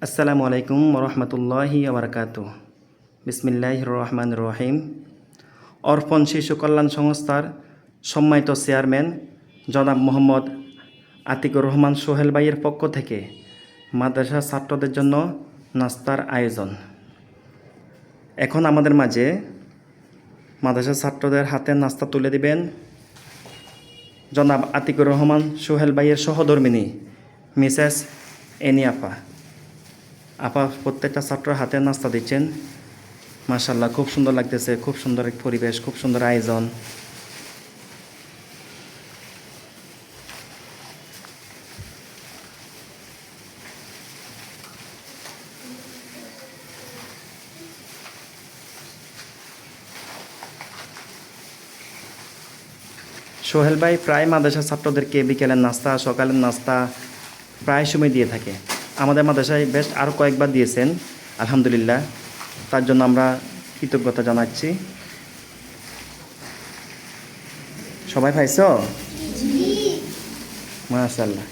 আসসালামু আলাইকুম রহমতুল্লাহি আবরকাতু। বিসমিল্লাহির রহমানির রহিম। অর্পণ শিশু কল্যাণ সংস্থার সম্মানিত চেয়ারম্যান জনাব মোহাম্মদ আতিকুর রহমান সোহেল ভাইয়ের পক্ষ থেকে মাদ্রাসা ছাত্রদের জন্য নাস্তার আয়োজন। এখন আমাদের মাঝে মাদ্রাসা ছাত্রদের হাতে নাস্তা তুলে দিবেন জনাব আতিকুর রহমান সোহেল ভাইয়ের সহধর্মিনী মিসেস এনি আপা। আপা প্রত্যেকটা ছাত্র হাতে নাস্তা দিচ্ছেন। মাশাআল্লাহ, খুব সুন্দর লাগতেছে, খুব সুন্দর এক পরিবেশ, খুব সুন্দর আয়োজন। সোহেল ভাই প্রায় মাদ্রাসা ছাত্রদেরকে বিকেলের নাস্তা, সকালের নাস্তা প্রায় সময় দিয়ে থাকে। আমাদের মাদ্রাসায় বেশ আরও কয়েকবার দিয়েছেন, আলহামদুলিল্লাহ। তার জন্য আমরা কৃতজ্ঞতা জানাচ্ছি। সবাই পাইছো? মাশাআল্লাহ।